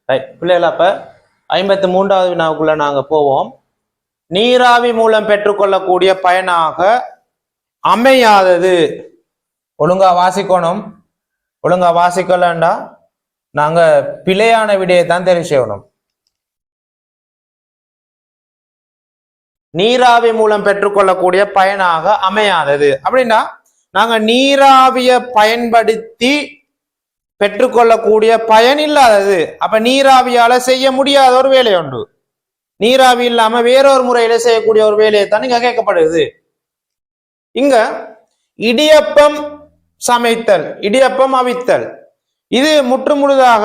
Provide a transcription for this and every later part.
பிள்ளைகள் அப்ப 53வது வினாவுக்குள்ள நாங்க போவோம். நீராவி மூலம் பெற்றுக்கொள்ளக்கூடிய பயனாக அமையாதது. ஒழுங்கா வாசிக்கணும். ஒழுங்கா வாசிக்கலண்டா நாங்க பிழையான விடையை தான் தெரிவு செய்யணும். நீராவி மூலம் பெற்றுக்கொள்ளக்கூடிய பயனாக அமையாதது அப்படின்னா நாங்க நீராவிய பயன்படுத்தி பெற்றுக்கொள்ளக்கூடிய பயன் இல்லாதது. அப்ப நீராவியால செய்ய முடியாத ஒரு வேலை உண்டு. நீராவி இல்லாம வேறொரு முறையில செய்யக்கூடிய ஒரு வேலையை தான் இங்க கேட்கப்படுது. இங்க இடியப்பம் சமைத்தல், இடியப்பம் அவித்தல், இது முற்றுமுழுதாக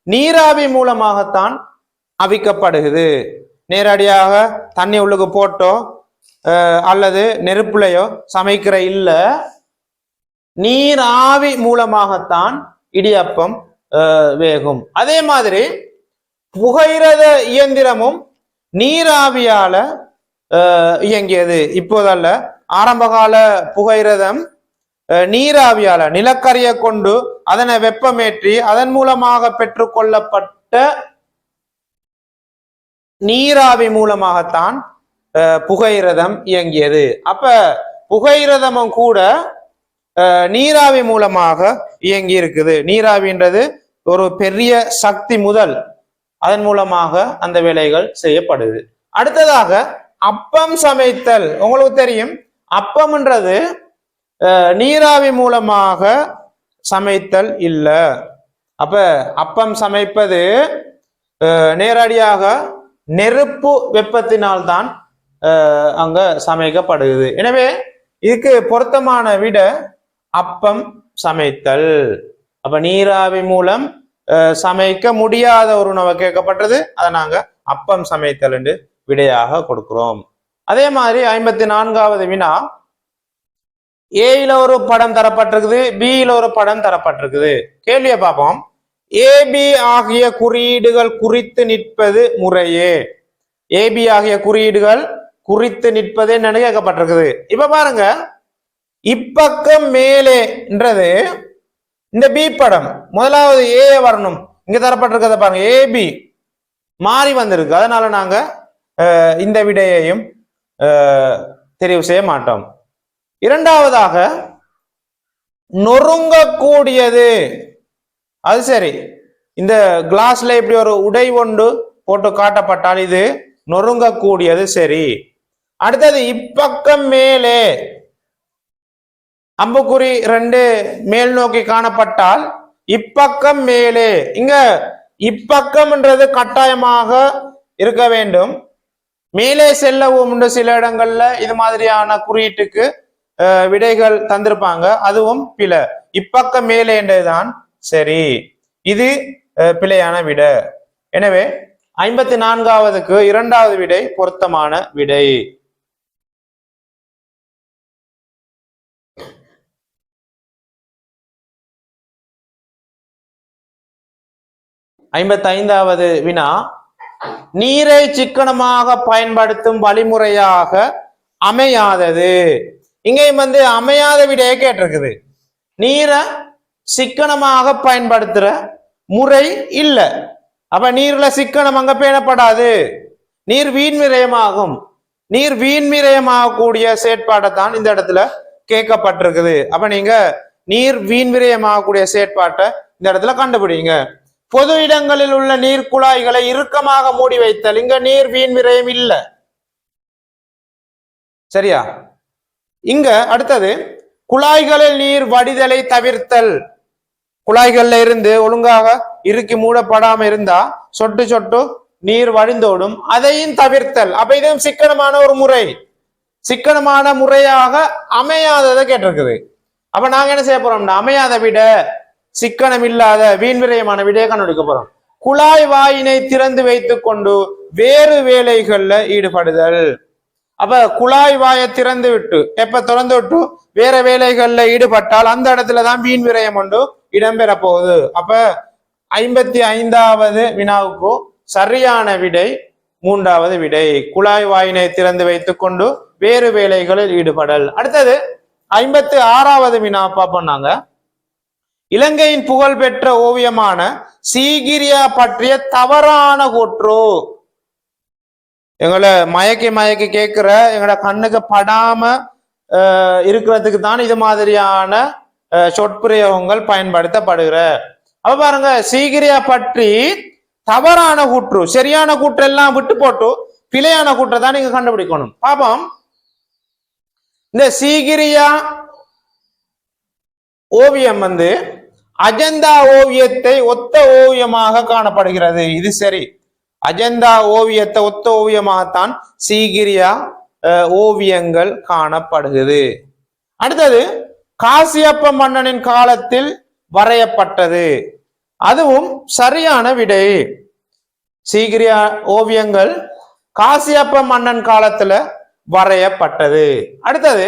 நீராவி மூலமாகத்தான் அவிக்கப்படுகிறது. நேரடியாக தண்ணி உள்ளுக்கு போட்டோ அல்லது நெருப்புலையோ சமைக்கிற இல்ல, நீராவி மூலமாகத்தான் இடியப்பம் வேகும். அதே மாதிரி புகையிரத இயந்திரமும் நீராவியால இயங்கியது. இப்போதல்ல, ஆரம்பகால புகையிரதம் நீராவியால நிலக்கரியை கொண்டு அதனை வெப்பமேற்றி அதன் மூலமாக பெற்றுக்கொள்ளப்பட்ட நீராவி மூலமாகத்தான் புகையிரதம் இயங்கியது. அப்ப புகையிரதமும் கூட நீராவி மூலமாக இயங்கி இருக்குது. நீராவின்றது ஒரு பெரிய சக்தி முதல் அதன் மூலமாக அந்த வேலைகள் செய்யப்படுது. அடுத்ததாக அப்பம் சமைத்தல். உங்களுக்கு தெரியும், அப்பம்ன்றது நீராவி மூலமாக சமைத்தல் இல்ல. அப்ப அப்பம் சமைப்பது நேரடியாக நெருப்பு வெப்பத்தினால்தான் அங்க சமைக்கப்படுகிறது. எனவே இதுக்கு பொருத்தமான விட அப்பம் சமைத்தல். அப்ப நீராவி மூலம் சமைக்க முடியாத ஒரு உணவை கேட்கப்பட்டது, அதை நாங்க அப்பம் சமைத்தல் என்று விடையாக கொடுக்கிறோம். அதே மாதிரி 54வது வினா, ஏல ஒரு படம் தரப்பட்டிருக்குது, பியில ஒரு படம் தரப்பட்டிருக்குது. கேள்வியை பார்ப்போம். ஏபி ஆகிய குறியீடுகள் குறித்து நிற்பது முறையே. ஏபி ஆகிய குறியீடுகள் குறித்து நிற்பது என்னன்னு கேட்கப்பட்டிருக்குது. இப்ப பாருங்க, இப்பக்கம் மேலேன்றது இந்த பி படம், முதலாவது ஏ வரணும். இங்க தரப்பட்டிருக்கிறத பாருங்க, ஏபி மாறி வந்திருக்கு. அதனால நாங்க இந்த விடையையும் தெரிவு செய்ய மாட்டோம். இரண்டாவதாக நொறுங்கக்கூடியது. அது சரி, இந்த கிளாஸ்ல இப்படி ஒரு உடை ஒன்று போட்டு காட்டப்பட்டால் இது நொறுங்கக்கூடியது. சரி. அடுத்தது இப்பக்கம் மேலே, அம்புக்குறி 2 மேல் நோக்கி காணப்பட்டால் இப்பக்கம் மேலே. இங்க இப்பக்கம்ன்றது கட்டாயமாக இருக்க வேண்டும். மேலே செல்லவும் சில இடங்கள்ல இது மாதிரியான குறியீட்டுக்கு விடைகள் தந்திருப்பாங்க, அதுவும் பிழை. இப்பக்கம் மேலே என்றதுதான் சரி. இது பிழையான விடை. எனவே 54வதுக்கு இரண்டாவது விடை பொருத்தமான விடை. 55வது வினா, நீரை சிக்கனமாக பயன்படுத்தும் வழிமுறையாக அமையாதது. இங்கேயும் அமையாத விடையை கேட்டிருக்குது. நீரை சிக்கனமாக பயன்படுத்துற முறை இல்ல. அப்ப நீர்ல சிக்கனம் அங்க பேணப்படாது, நீர் வீண் விரயமாகும். நீர் வீண் விரயமாகக்கூடிய செயற்பாட்டை தான் இந்த இடத்துல கேட்கப்பட்டிருக்குது. அப்ப நீங்க நீர் வீண் விரயமாகக்கூடிய செயற்பாட்டை இந்த இடத்துல கண்டுபிடிங்க. பொது இடங்களில் உள்ள நீர் குழாய்களை இறுக்கமாக மூடி வைத்தல். இங்க நீர் வீண் விரயம் இல்ல. சரியா? இங்க அடுத்தது குழாய்களில் நீர் வடிதலை தவிர்த்தல். குழாய்கள்ல இருந்து ஒழுங்காக இறுக்கி மூடப்படாம இருந்தா சொட்டு சொட்டு நீர் வழிந்தோடும், அதையும் தவிர்த்தல். அப்ப இதுவும் சிக்கனமான ஒரு முறை. சிக்கனமான முறையாக அமையாததை கேட்டிருக்குது. அப்ப நாங்க என்ன செய்ய போறோம்னா, அமையாத விட சிக்கனம் இல்லாத வீண் விரயமான விடையை கண்டுபிடிக்க போறோம். குழாய் வாயினை திறந்து வைத்துக் கொண்டு வேறு வேலைகள்ல ஈடுபடுதல். அப்ப குழாய் வாயை திறந்து விட்டு எப்ப திறந்து விட்டு வேற வேலைகள்ல ஈடுபட்டால் அந்த இடத்துலதான் வீண் விரயம் ஒன்று இடம்பெற போகுது. அப்ப 55வது வினாவுக்கு சரியான விடை 3வது விடை. குழாய் வாயினை திறந்து வைத்துக் கொண்டு வேறு வேலைகளில் ஈடுபடல். அடுத்தது 56வது வினா பார்ப்போம். நாங்க இலங்கையின் புகழ்பெற்ற ஓவியமான சீகிரியா பற்றிய தவறான கூற்று. எங்களை மயக்கி கேட்கிற எங்களோட கண்ணுக்கு படாம இருக்கிறதுக்கு தான் இது மாதிரியான சொற்பிரயோகங்கள் பயன்படுத்தப்படுகிற. அப்ப பாருங்க, சீகிரியா பற்றி தவறான கூற்று, சரியான கூற்று எல்லாம் விட்டு போட்டு பிழையான கூற்றை தான் நீங்க கண்டுபிடிக்கணும். பாப்போம். இந்த சீகிரியா ஓவியம் அஜந்தா ஓவியத்தை ஒத்த ஓவியமாக காணப்படுகிறது. இது சரி, அஜந்தா ஓவியத்தை ஒத்த ஓவியமாகத்தான் சீகிரியா ஓவியங்கள் காணப்படுகிறது. அடுத்தது காசியப்ப மன்னனின் காலத்தில் வரையப்பட்டது. அதுவும் சரியான விடை. சீகிரியா ஓவியங்கள் காசியப்ப மன்னன் காலத்துல வரையப்பட்டது. அடுத்தது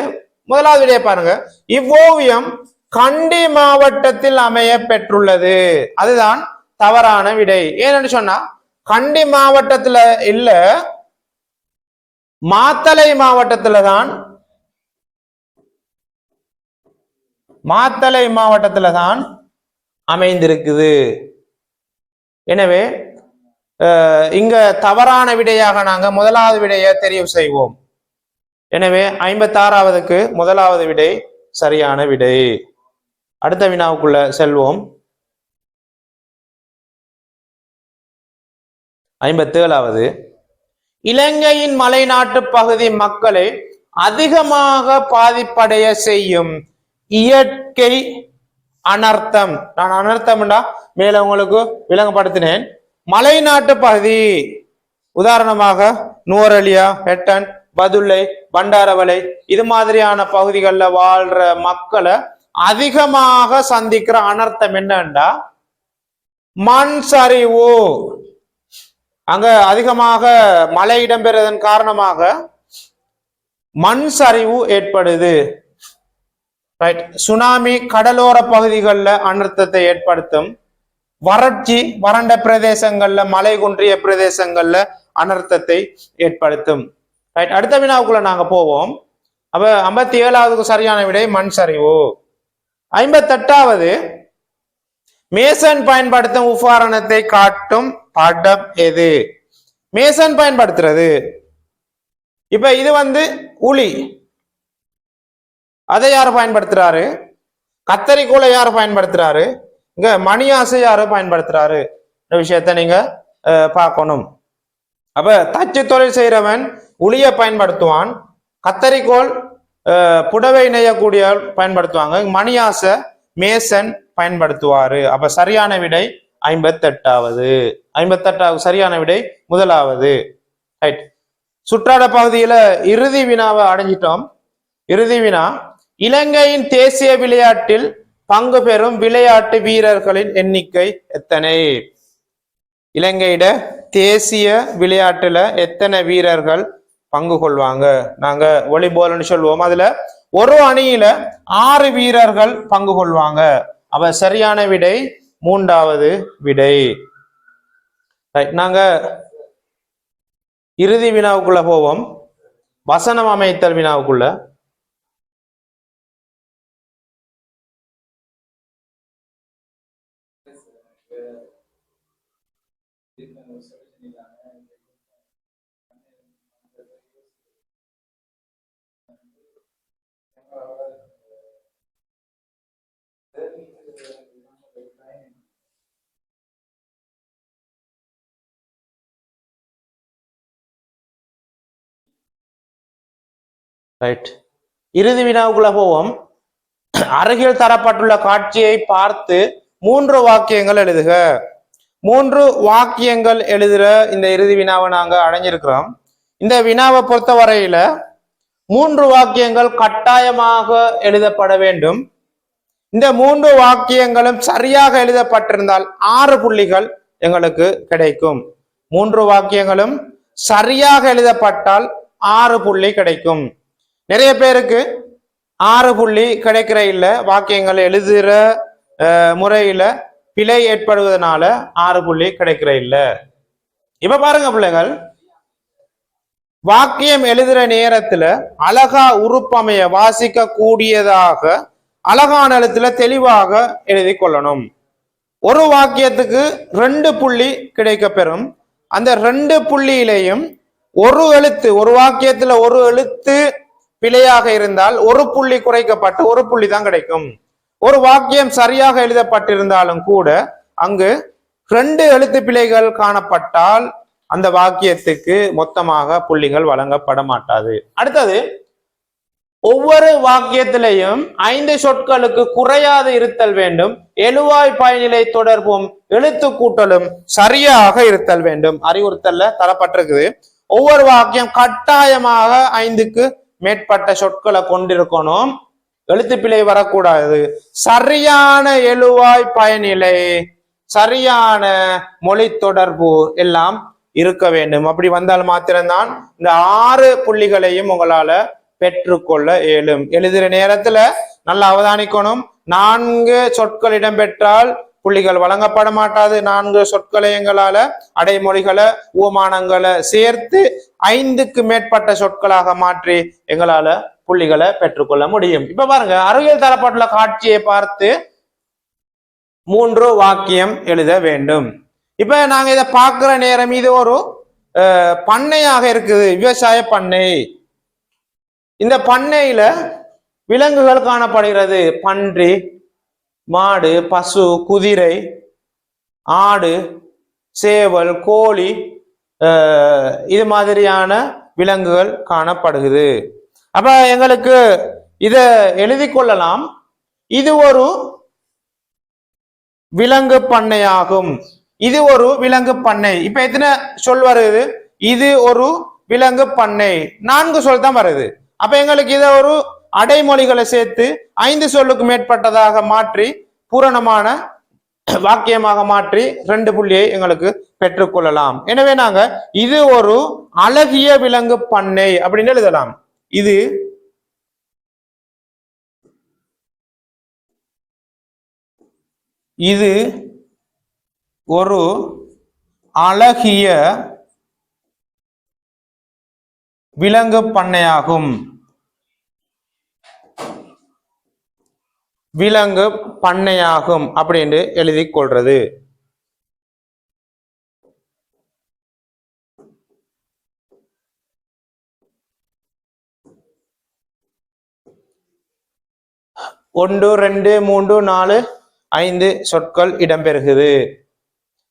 முதலாவது விடையை பாருங்க. இவ்வோவியம் கண்டி மாவட்டத்தில் அமைய பெற்றுள்ளது. அதுதான் தவறான விடை. ஏன்னு சொன்னா கண்டி மாவட்டத்துல இல்ல, மாத்தளை மாவட்டத்துல தான் அமைந்திருக்குது. எனவே இங்க தவறான விடையாக நாங்க முதலாவது விடையை தெரிவு செய்வோம். எனவே 56வதுக்கு முதலாவது விடை சரியான விடை. அடுத்த வினாவுக்குள்ள செல்வோம். 57வது, இலங்கையின் மலைநாட்டு பகுதி மக்களை அதிகமாக பாதிப்படைய செய்யும் இயற்கை அனர்த்தம். நான் அனர்த்தம்டா மேல உங்களுக்கு விளங்கப்படுத்தினேன். மலைநாட்டு பகுதி உதாரணமாக நுவரெலியா, ஹெட்டன், பதுளை, பண்டாரவளை இது மாதிரியான பகுதிகளில் வாழ்ற மக்களை அதிகமாக சந்திக்கிற அனர்த்தம் என்னண்டா மண் சரிவு. அங்க அதிகமாக மழை இடம்பெறுவதன் காரணமாக மண் சரிவு ஏற்படுது. ரைட். சுனாமி கடலோர பகுதிகளில் அனர்த்தத்தை ஏற்படுத்தும். வறட்சி வறண்ட பிரதேசங்கள்ல, மலை குன்றிய பிரதேசங்கள்ல அனர்த்தத்தை ஏற்படுத்தும். ரைட். அடுத்த வினாவுக்குள்ள நாங்க போவோம். அப்ப 57வதுக்கு சரியான விடை மண் சரிவு. 58வது, மேசன் பயன்படுத்தும் உபகரணத்தை காட்டும் படம் எது? மேசன் பயன்படுத்துறது இப்ப இது உளி. அதை யாரு பயன்படுத்துறாரு? கத்தரிக்கோலை யாரு பயன்படுத்துறாரு? இங்க மணியாசை யாரு பயன்படுத்துறாரு? இந்த விஷயத்த நீங்க பார்க்கணும். அப்ப தச்சு தொழில் செய்யறவன் உளிய பயன்படுத்துவான், கத்தரிக்கோல் புடவை நெய்யக்கூடிய பயன்படுத்துவாங்க, மணியாசை மேசன் பயன்படுத்துவாரு. அப்ப சரியான விடை 58வது. 58வது சரியான விடை முதலாவது. ரைட். சுற்றாட பகுதியில இறுதி வினாவை அடைஞ்சிட்டோம். இறுதி வினா, இலங்கையின் தேசிய விளையாட்டில் பங்கு பெறும் விளையாட்டு வீரர்களின் எண்ணிக்கை எத்தனை? இலங்கையிட தேசிய விளையாட்டுல எத்தனை வீரர்கள் பங்கு கொள்வாங்க? நாங்க வாலிபால்னு சொல்லுவோம். அதுல ஒரு அணியில 6 வீரர்கள் பங்கு கொள்வாங்க. அப்ப சரியான விடை 3வது விடை. நாங்க இறுதி வினாவுக்குள்ள போவோம். வசனம் அமைத்தல் வினாவுக்குள்ள. ரைட். இறுதி வினாவுக்குள்ள போவோம். அருகில் தரப்பட்டுள்ள காட்சியை பார்த்து 3 வாக்கியங்கள் எழுதுக. 3 வாக்கியங்கள் எழுதுற இந்த இறுதி வினாவை நாங்க அடைஞ்சிருக்கிறோம். இந்த வினாவை பொறுத்த வரையில 3 வாக்கியங்கள் கட்டாயமாக எழுதப்பட வேண்டும். இந்த 3 வாக்கியங்களும் சரியாக எழுதப்பட்டிருந்தால் 6 புள்ளிகள் எங்களுக்கு கிடைக்கும். 3 வாக்கியங்களும் சரியாக எழுதப்பட்டால் 6 புள்ளி கிடைக்கும். நிறைய பேருக்கு 6 புள்ளி கிடைக்கிற இல்ல, வாக்கியங்கள் எழுதுற முறையில பிழை ஏற்படுவதனால 6 புள்ளி கிடைக்கிற இல்ல. இப்ப பாருங்க பிள்ளைகள், வாக்கியம் எழுதுற நேரத்துல அழகா உறுப்பமைய வாசிக்க கூடியதாக அழகான எழுத்துல தெளிவாக எழுதி கொள்ளணும். ஒரு வாக்கியத்துக்கு 2 புள்ளி கிடைக்க பெறும். அந்த 2 புள்ளியிலையும் ஒரு எழுத்து, ஒரு வாக்கியத்துல ஒரு எழுத்து பிழையாக இருந்தால் ஒரு புள்ளி குறைக்கப்பட்டு ஒரு புள்ளி தான் கிடைக்கும். ஒரு வாக்கியம் சரியாக எழுதப்பட்டிருந்தாலும் கூட அங்கு 2 எழுத்து பிழைகள் காணப்பட்டால் அந்த வாக்கியத்துக்கு மொத்தமாக புள்ளிகள் வழங்கப்பட மாட்டாது. அடுத்தது, ஒவ்வொரு வாக்கியத்திலையும் 5 சொற்களுக்கு குறையாது இருத்தல் வேண்டும். எழுவாய் பயனிலை தொடர்பும் எழுத்து கூட்டலும் சரியாக இருத்தல் வேண்டும். அறிவுறுத்தல்ல தரப்பட்டிருக்குது. ஒவ்வொரு வாக்கியம் கட்டாயமாக 5க்கு மேற்பட்ட சொற்களை கொண்டிருக்கணும். எழுத்து பிழை வரக்கூடாது. சரியான எழுவாய் பயனிலை, சரியான மொழி தொடர்பு எல்லாம் இருக்க வேண்டும். அப்படி வந்தால் மாத்திரம்தான் இந்த 6 புள்ளிகளையும் உங்களால பெற்றுக்கொள்ள இயலும். எழுதுற நேரத்துல நல்லா அவதானிக்கணும். 4 சொற்கள் இடம்பெற்றால் புள்ளிகள் வழங்கப்பட மாட்டாது. 4 சொற்களை எங்களால அடைமொழிகளை உவமானங்களை சேர்த்து 5க்கு மேற்பட்ட சொற்களாக மாற்றி எங்களால புள்ளிகளை பெற்றுக்கொள்ள முடியும். இப்ப பாருங்க, அருகில் தரப்பட்டுள்ள காட்சியை பார்த்து 3 வாக்கியம் எழுத வேண்டும். இப்ப நாங்க இதை பார்க்கிற நேரம் இது ஒரு பண்ணையாக இருக்குது, விவசாய பண்ணை. இந்த பண்ணையில விலங்குகள் காணப்படுகிறது. பன்றி, மாடு, பசு, குதிரை, ஆடு, சேவல், கோழி, இது மாதிரியான விலங்குகள் காணப்படுகிறது. அப்ப எங்களுக்கு இத எழுதி கொள்ளலாம். இது ஒரு விலங்கு பண்ணையாகும். இது ஒரு விலங்கு பண்ணை. இப்ப எத்தனை சொல் வருது? இது ஒரு விலங்கு பண்ணை. 4 சொல் தான் வருது. அப்ப எங்களுக்கு இதை ஒரு அடைமொழிகளை சேர்த்து 5 சொல்லுக்கு மேற்பட்டதாக மாற்றி பூரணமான வாக்கியமாக மாற்றி 2 புள்ளியை எங்களுக்கு பெற்றுக்கொள்ளலாம். எனவே நாங்க இது ஒரு அழகிய விலங்கு பண்ணை அப்படின்னு எழுதலாம். இது ஒரு அழகிய விலங்கு பண்ணையாகும். விலங்கு பண்ணையாகும் அப்படின்னு எழுதி கொள்றது. ஒன்று, 2, 3, 4, 5 சொற்கள் இடம்பெறுகிறது.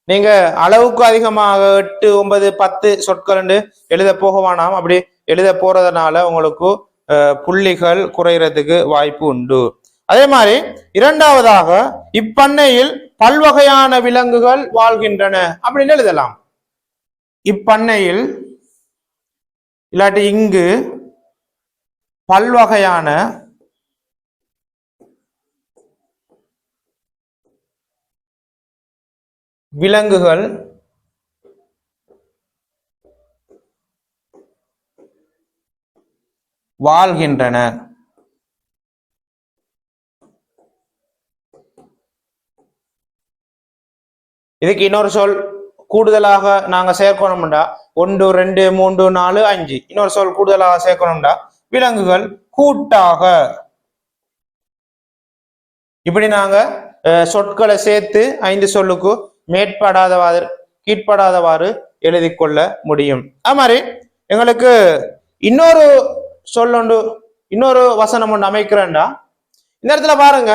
நீங்க அளவுக்கு அதிகமாக 8, 9, 10 சொற்கள் என்று எழுத போக வேணாம். அப்படி எழுத போறதுனால உங்களுக்கு புள்ளிகள் குறைகிறதுக்கு வாய்ப்பு உண்டு. அதே மாதிரி இரண்டாவதாக, இப்பண்ணையில் பல்வகையான விலங்குகள் வாழ்கின்றன அப்படின்னு எழுதலாம். இப்பண்ணையில் இல்லாட்டி இங்கு பல்வகையான விலங்குகள் வாழ்கின்றன. இதுக்கு இன்னொரு சொல் கூடுதலாக நாங்க சேர்க்கணும்டா 1, 2, 3, 4, 5 இன்னொரு சொல் கூடுதலாக சேர்க்கணும்டா விலங்குகள் கூட்டாக. இப்படி நாங்க சொற்களை சேர்த்து 5 சொல்லுக்கு மேற்படாதவாறு கீழ்ப்படாதவாறு எழுதி கொள்ள முடியும். அது மாதிரி எங்களுக்கு இன்னொரு சொல்லொண்டு, இன்னொரு வசனம் ஒன்று அமைக்கிறேன்டா. இந்த இடத்துல பாருங்க,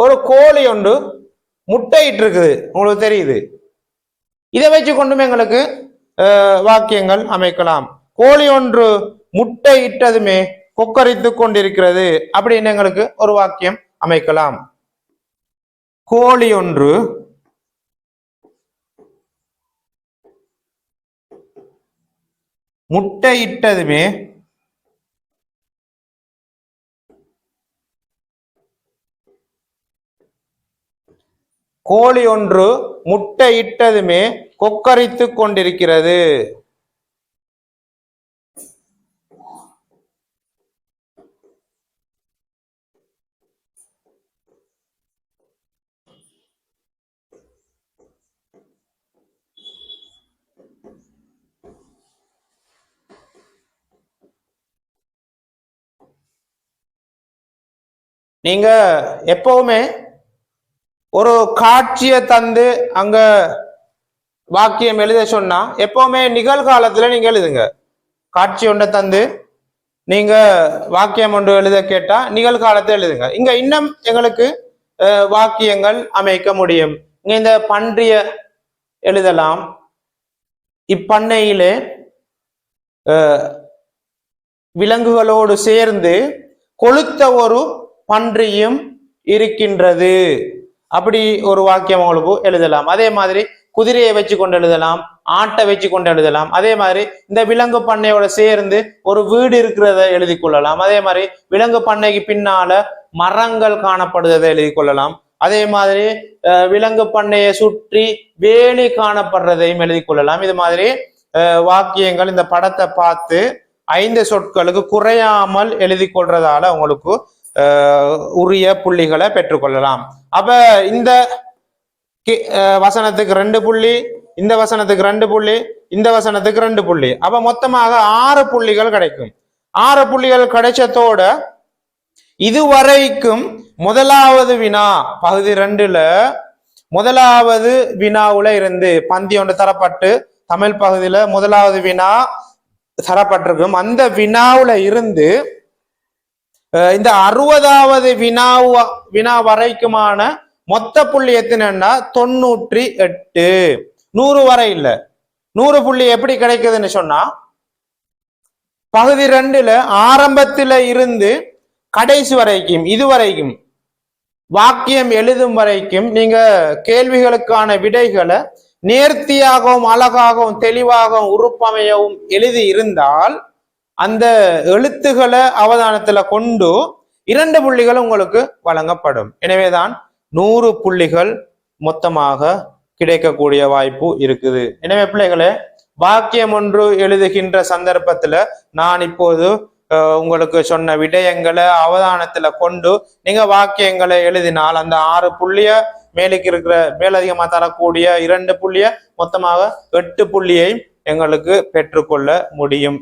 ஒரு கோழி ஒன்று முட்டையிட்டு இருக்குது, உங்களுக்கு தெரியுது. இதை வச்சு கொண்டுமே எங்களுக்கு வாக்கியங்கள் அமைக்கலாம். கோழி ஒன்று முட்டையிட்டதுமே கொக்கரித்து கொண்டிருக்கிறது அப்படின்னு எங்களுக்கு ஒரு வாக்கியம் அமைக்கலாம். கோழி ஒன்று முட்டையிட்டதுமே கோழி ஒன்று முட்டையிட்டதுமே கொக்கரித்து கொண்டிருக்கிறது. நீங்க எப்பவுமே ஒரு காட்சியை தந்து அங்க வாக்கியம் எழுத சொன்னா எப்பவுமே நிகழ்காலத்துல நீங்க எழுதுங்க. காட்சி ஒன்றை தந்து நீங்க வாக்கியம் ஒன்று எழுத கேட்டா நிகழ்காலத்தை எழுதுங்க. இங்க இன்னும் எங்களுக்கு வாக்கியங்கள் அமைக்க முடியும். இங்க இந்த பன்றிய எழுதலாம். இப்பண்ணையிலே விலங்குகளோடு சேர்ந்து கொளுத்த ஒரு பன்றியும் இருக்கின்றது. அப்படி ஒரு வாக்கியம் உங்களுக்கு எழுதலாம். அதே மாதிரி குதிரையை வச்சு கொண்டு எழுதலாம், ஆட்டை வச்சு கொண்டு எழுதலாம். அதே மாதிரி இந்த விலங்கு பண்ணையோட சேர்ந்து ஒரு வீடு இருக்கிறத எழுதி கொள்ளலாம். அதே மாதிரி விலங்கு பண்ணைக்கு பின்னால மரங்கள் காணப்படுவதை எழுதி கொள்ளலாம். அதே மாதிரி விலங்கு பண்ணையை சுற்றி வேலி காணப்படுறதையும் எழுதி கொள்ளலாம். இது மாதிரி வாக்கியங்கள் இந்த படத்தை பார்த்து 5 சொற்களுக்கு குறையாமல் எழுதி கொள்றதால உங்களுக்கு உரிய புள்ளிகளை பெற்றுக்கொள்ளலாம். அப்ப இந்த வசனத்துக்கு 2 புள்ளி, இந்த வசனத்துக்கு 2 புள்ளி, இந்த வசனத்துக்கு 2 புள்ளி, அப்ப மொத்தமாக 6 புள்ளிகள் கிடைக்கும். 6 புள்ளிகள் கிடைச்சதோட இதுவரைக்கும் முதலாவது வினா பகுதி 2ல முதலாவது வினாவுல இருந்து பந்தி ஒன்று தரப்பட்டு தமிழ் பகுதியில முதலாவது வினா தரப்பட்டிருக்கும். அந்த வினாவுல இருந்து இந்த 60வது வினா வரைக்குமான மொத்த புள்ளி எத்தனைன்னா 98. 100 வரை இல்லை. 100 புள்ளி எப்படி கிடைக்குதுன்னு சொன்னா பகுதி 2ல ஆரம்பத்தில இருந்து கடைசி வரைக்கும் இதுவரைக்கும் வாக்கியம் எழுதும் வரைக்கும் நீங்க கேள்விகளுக்கான விடைகளை நேர்த்தியாகவும் அழகாகவும் தெளிவாகவும் உறுப்பமையவும் எழுதி இருந்தால் அந்த எழுத்துக்களை அவதானத்துல கொண்டு 2 புள்ளிகள் உங்களுக்கு வழங்கப்படும். எனவேதான் 100 புள்ளிகள் மொத்தமாக கிடைக்கக்கூடிய வாய்ப்பு இருக்குது. எனவே பிள்ளைகளே, வாக்கியம் ஒன்று எழுதுகின்ற சந்தர்ப்பத்துல நான் இப்போது உங்களுக்கு சொன்ன விடயங்களை அவதானத்துல கொண்டு நீங்க வாக்கியங்களை எழுதினால் அந்த 6 புள்ளிய மேலுக்கு இருக்கிற மேலதிகமா தரக்கூடிய 2 புள்ளிய மொத்தமாக 8 புள்ளியை எங்களுக்கு பெற்றுக்கொள்ள முடியும்.